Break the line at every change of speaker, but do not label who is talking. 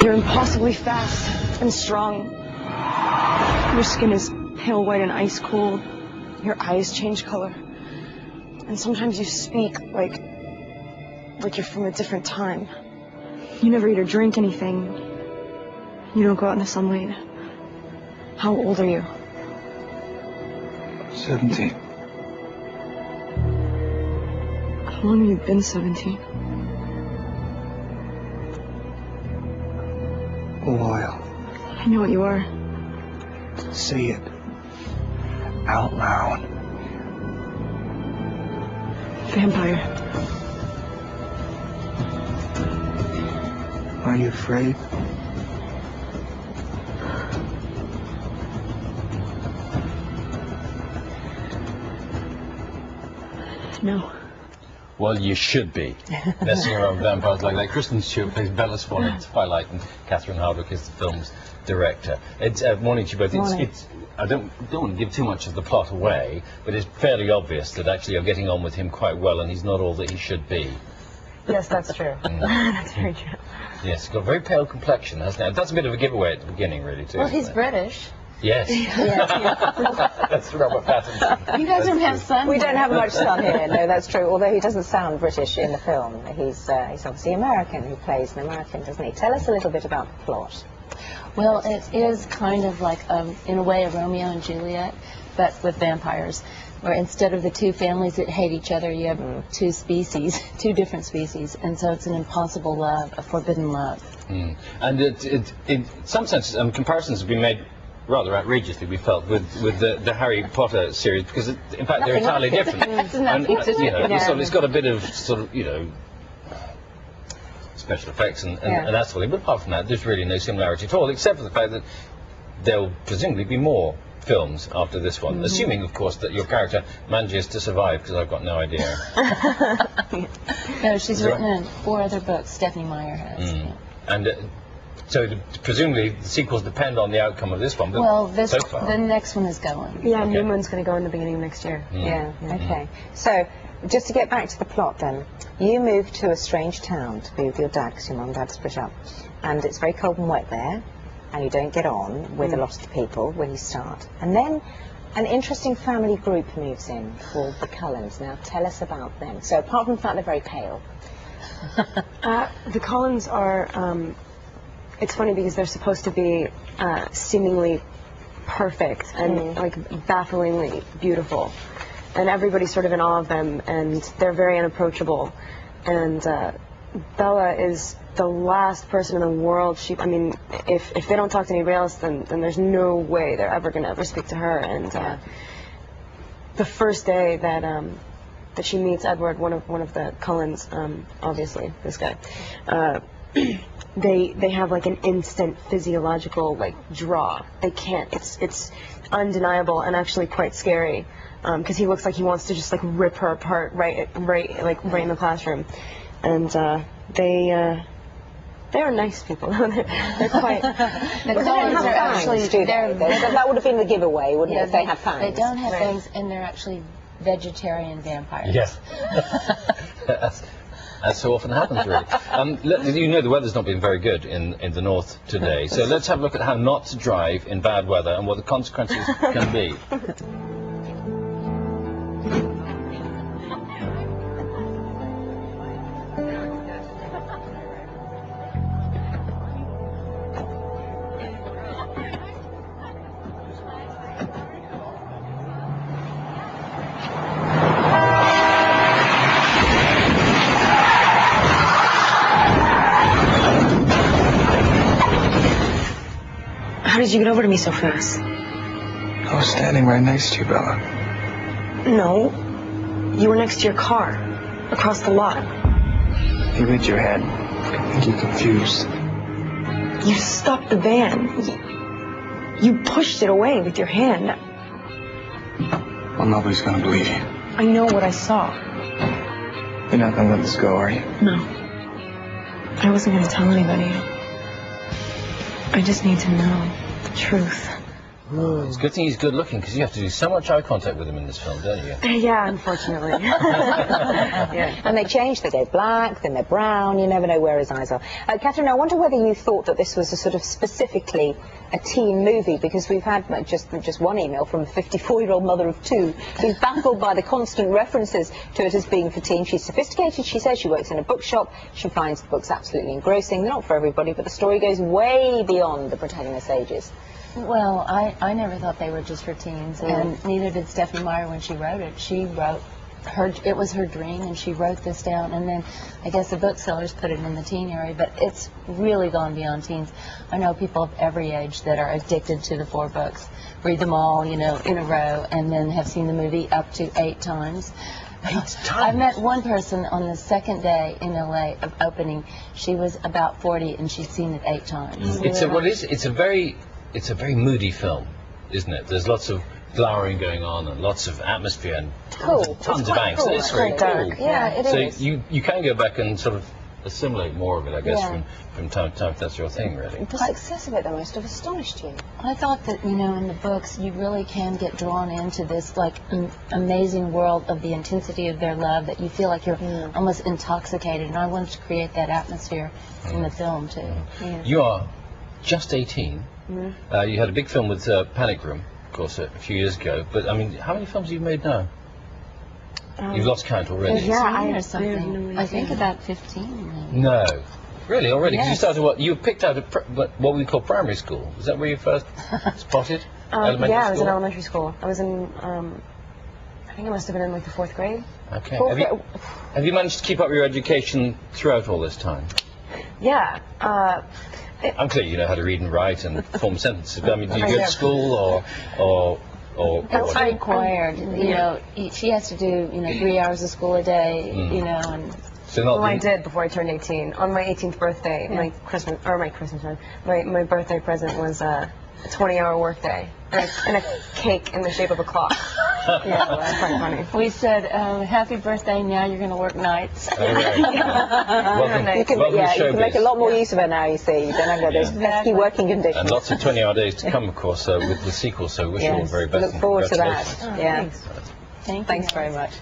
You're impossibly fast and strong. Your skin is pale white and ice cold. Your eyes change color. And sometimes you speak like you're from a different time. You never eat or drink anything. You don't go out in the sunlight. How old are you?
17.
How long have you been 17?
A while.
I know what you are.
Say it. Out loud.
Vampire.
Are you afraid?
No.
Well, you should be messing around with vampires like that. Kristen Stewart plays Bella Swan in Twilight, and Catherine Hardwicke is the film's director. It's morning to you both. I don't want to give too much of the plot away, but it's fairly obvious that actually you're getting on with him quite well, and he's not all that he should be.
Yes, that's true. That's very true.
Yes, he's got a very pale complexion, hasn't he? That's a bit of a giveaway at the beginning, really, too.
Well, he's British.
Yes. That's Robert Pattinson.
You guys don't have sun.
We don't have much sun here. No, that's true. Although he doesn't sound British in the film. He's obviously American. He plays an American, doesn't he? Tell us a little bit about the plot.
Well, it is kind of like, in a way, a Romeo and Juliet, but with vampires. Where instead of the two families that hate each other, you have two species, two different species. And so it's an impossible love, a forbidden love.
And in some sense, comparisons have been made rather outrageously, we felt, with the Harry Potter series, because in fact they're entirely different. It's got a bit of special effects and that sort of thing, but apart from that there's really no similarity at all, except for the fact that there'll presumably be more films after this one, assuming of course that your character manages to survive, because I've got no idea.
No, she's written in 4 other books, Stephanie Meyer has.
And so presumably the sequels depend on the outcome of this one, but
well,
so far.
The next one is going.
Yeah, New Moon's going to go in the beginning of next year.
Okay. So, just to get back to the plot then, you moved to a strange town to be with your dad, because your mum and dad split up, and it's very cold and wet there, and you don't get on with a lot of the people when you start. And then an interesting family group moves in called the Cullens. Now, tell us about them. So, apart from the fact they're very pale.
The Cullens are... it's funny because they're supposed to be seemingly perfect and like bafflingly beautiful, and everybody's sort of in awe of them, and they're very unapproachable. And Bella is the last person in the world. If they don't talk to anybody else, then there's no way they're ever going to ever speak to her. And the first day that she meets Edward, one of the Cullens, obviously this guy. They have like an instant physiological draw. They can't. It's undeniable and actually quite scary, because he looks like he wants to just rip her apart right in the classroom. And they are nice people. they're quite.
The Cullens are actually
that would have been the giveaway, wouldn't it, if they had fangs?
They don't have fangs, and they're actually vegetarian vampires.
Yes. As so often happens, really. You know the weather's not been very good in the north today, so let's have a look at how not to drive in bad weather and what the consequences can be.
How did you get over to me so fast?
I was standing right next to you, Bella.
No. You were next to your car, across the lot.
You read your head. I think you're confused.
You stopped the van. You pushed it away with your hand.
Well, nobody's gonna believe you.
I know what I saw.
You're not gonna let this go, are you?
No. I wasn't gonna tell anybody. I just need to know the truth.
It's a good thing he's good looking because you have to do so much eye contact with him in this film, don't you?
Yeah, unfortunately. Yeah.
And they change, they go black, then they're brown, you never know where his eyes are. Catherine, I wonder whether you thought that this was a sort of specifically a teen movie, because we've had just one email from a 54-year-old mother of two who's baffled by the constant references to it as being for teens. She's sophisticated, she says, she works in a bookshop, she finds the books absolutely engrossing. They're not for everybody, but the story goes way beyond the protagonist's ages.
Well, I never thought they were just for teens, and neither did Stephanie Meyer when she wrote it. She wrote it was her dream, and she wrote this down, and then I guess the booksellers put it in the teen area, but it's really gone beyond teens. I know people of every age that are addicted to the 4 books, read them all, you know, in a row, and then have seen the movie up to 8 times.
8 times?
I met one person on the second day in LA of opening. She was about 40, and she'd seen it 8 times.
It's a very moody film, isn't it? There's lots of glowering going on and lots of atmosphere and tons of angst.
Cool.
It's very
Dark.
cool.
Yeah, it is.
So you can go back and sort of assimilate more of it, I guess, from time to time, if that's your thing, really.
The success of it, though, must have astonished you.
I thought that, you know, in the books, you really can get drawn into this, like, amazing world of the intensity of their love, that you feel like you're almost intoxicated, and I wanted to create that atmosphere in the film, too. Yeah.
You are just 18. You had a big film with Panic Room, of course, a few years ago, but, I mean, how many films have you made now? You've lost count already.
Yeah,
Or something. I think about 15.
No. Really, already? Because you
Yes.
started you picked out what we call primary school. Is that where you first spotted? Elementary
Yeah, I was in
school?
elementary school. I was in, I think I must have been in like the 4th grade.
Okay.
Fourth
Have you managed to keep up your education throughout all this time?
Yeah.
I'm clear you know how to read and write and form sentences, but I mean, do you go to school or
It's
what?
required. You know, she has to do, you know, 3 hours of school a day, you know, and
So not
Well, I did before I turned 18. On my 18th birthday, my birthday present was a 20-hour workday and a cake in the shape of a clock. Yeah, that's quite funny.
we said, happy birthday, now you're going to work nights.
Okay. Welcome,
You can,
welcome
yeah,
to
you can make a
showbiz.
lot more use of it now, you see. You don't have those pesky working conditions.
And lots of 20-hour days to come, of course, with the sequel, so wish you all the very best.
Look forward to that.
Congratulations.
Yeah.
Thank you.
Thanks very much.